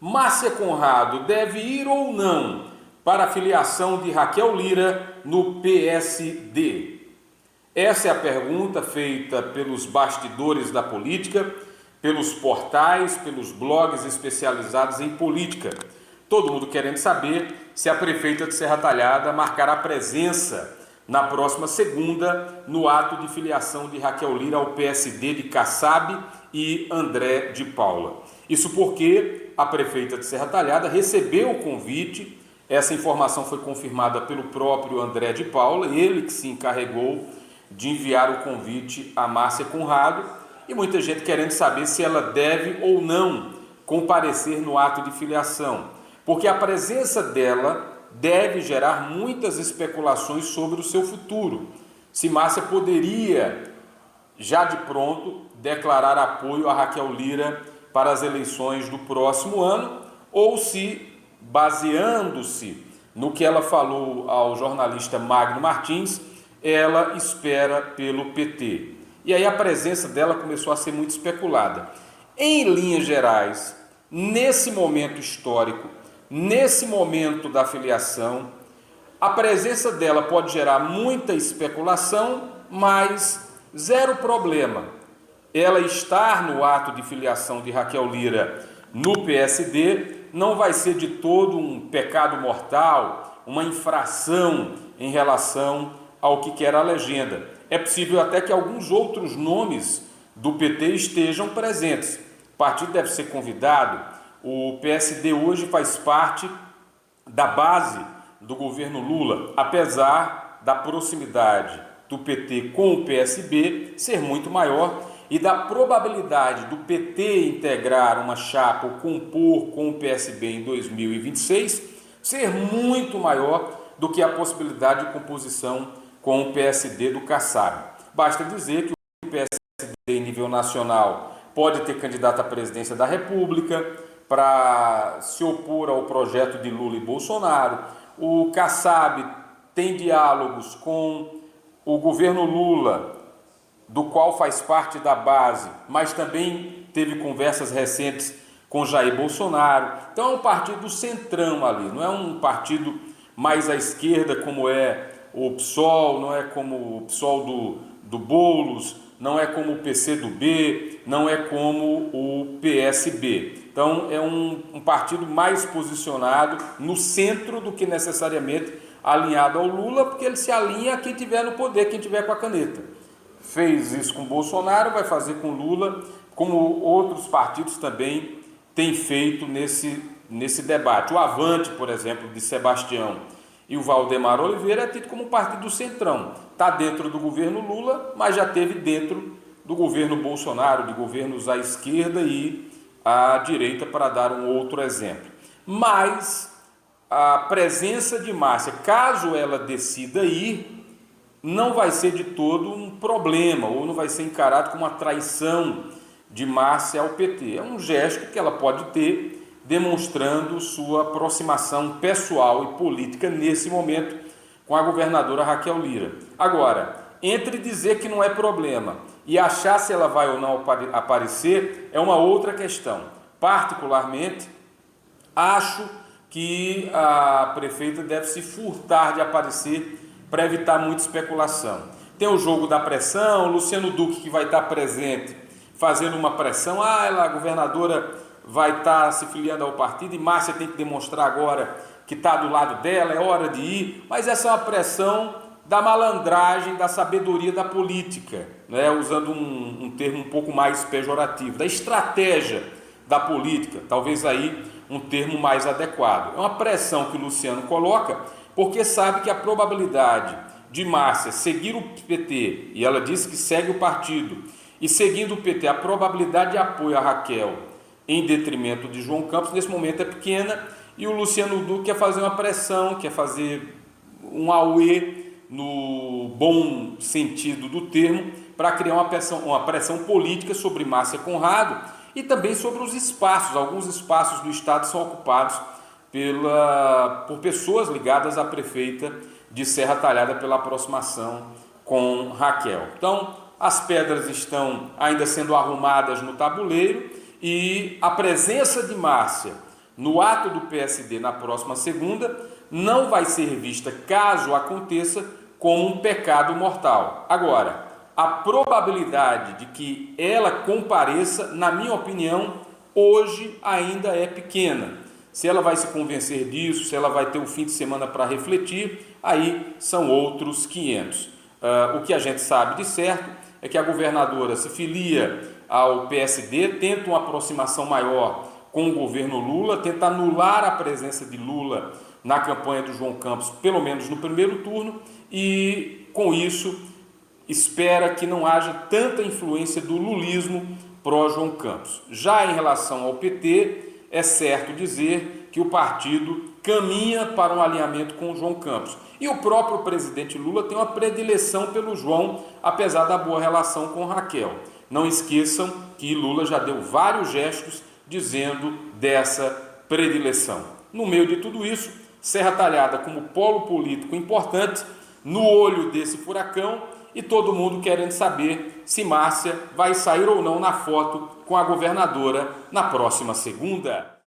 Márcia Conrado deve ir ou não para a filiação de Raquel Lira no PSD? Essa é a pergunta feita pelos bastidores da política, pelos portais, pelos blogs especializados em política. Todo mundo querendo saber se a prefeita de Serra Talhada marcará presença na próxima segunda no ato de filiação de Raquel Lira ao PSD de Kassab e André de Paula. Isso porque a prefeita de Serra Talhada recebeu o convite. Essa informação foi confirmada pelo próprio André de Paula, ele que se encarregou de enviar o convite a Márcia Conrado, e muita gente querendo saber se ela deve ou não comparecer no ato de filiação, porque a presença dela deve gerar muitas especulações sobre o seu futuro. Se Márcia poderia, já de pronto, declarar apoio a Raquel Lira para as eleições do próximo ano, ou se, baseando-se no que ela falou ao jornalista Magno Martins, ela espera pelo PT. E aí a presença dela começou a ser muito especulada. Em linhas gerais, nesse momento histórico, nesse momento da filiação, a presença dela pode gerar muita especulação, mas zero problema ela estar no ato de filiação de Raquel Lira no PSD. Não vai ser de todo um pecado mortal, uma infração em relação ao que quer a legenda. É possível até que alguns outros nomes do PT estejam presentes. O partido deve ser convidado. O PSD hoje faz parte da base do governo Lula, apesar da proximidade do PT com o PSB ser muito maior e da probabilidade do PT integrar uma chapa ou compor com o PSB em 2026 ser muito maior do que a possibilidade de composição com o PSD do Kassab. Basta dizer que o PSD em nível nacional pode ter candidato à presidência da República para se opor ao projeto de Lula e Bolsonaro. O Kassab tem diálogos com o governo Lula, do qual faz parte da base, mas também teve conversas recentes com Jair Bolsonaro. Então é um partido centrão ali, não é um partido mais à esquerda como é o PSOL, não é como o PSOL do Boulos, não é como o PCdoB, não é como o PSB. Então é um partido mais posicionado no centro do que necessariamente alinhado ao Lula, porque ele se alinha a quem tiver no poder, quem tiver com a caneta. Fez isso com Bolsonaro, vai fazer com Lula, como outros partidos também têm feito nesse debate. O Avante, por exemplo, de Sebastião e o Valdemar Oliveira é tido como partido do centrão. Está dentro do governo Lula, mas já esteve dentro do governo Bolsonaro, de governos à esquerda e à direita, para dar um outro exemplo. Mas a presença de Márcia, caso ela decida ir, não vai ser de todo um problema, ou não vai ser encarado como uma traição de Márcia ao PT. É um gesto que ela pode ter, demonstrando sua aproximação pessoal e política nesse momento com a governadora Raquel Lira. Agora, entre dizer que não é problema e achar se ela vai ou não aparecer, é uma outra questão. Particularmente, acho que a prefeita deve se furtar de aparecer para evitar muita especulação. Tem o jogo da pressão, Luciano Duque, que vai estar presente, fazendo uma pressão, a governadora vai estar se filiando ao partido e Márcia tem que demonstrar agora que está do lado dela, é hora de ir, mas essa é uma pressão da malandragem, da sabedoria da política, né? Usando um termo um pouco mais pejorativo, da estratégia da política, talvez aí um termo mais adequado. É uma pressão que o Luciano coloca, porque sabe que a probabilidade de Márcia seguir o PT, e ela disse que segue o partido, e seguindo o PT, a probabilidade de apoio a Raquel em detrimento de João Campos, nesse momento é pequena, e o Luciano Duque quer fazer uma pressão, quer fazer um auê, no bom sentido do termo, para criar uma pressão política sobre Márcia Conrado e também sobre os espaços. Alguns espaços do Estado são ocupados por pessoas ligadas à prefeita de Serra Talhada pela aproximação com Raquel. Então, as pedras estão ainda sendo arrumadas no tabuleiro e a presença de Márcia no ato do PSD na próxima segunda, não vai ser vista, caso aconteça, como um pecado mortal. Agora, a probabilidade de que ela compareça, na minha opinião, hoje ainda é pequena. Se ela vai se convencer disso, se ela vai ter o fim de semana para refletir, aí são outros 500. O que a gente sabe de certo é que a governadora se filia ao PSD, tenta uma aproximação maior com o governo Lula, tenta anular a presença de Lula na campanha do João Campos, pelo menos no primeiro turno, e com isso espera que não haja tanta influência do lulismo pró-João Campos. Já em relação ao PT, é certo dizer que o partido caminha para um alinhamento com o João Campos. E o próprio presidente Lula tem uma predileção pelo João, apesar da boa relação com Raquel. Não esqueçam que Lula já deu vários gestos dizendo dessa predileção. No meio de tudo isso, Serra Talhada como polo político importante, no olho desse furacão, e todo mundo querendo saber se Márcia vai sair ou não na foto com a governadora na próxima segunda.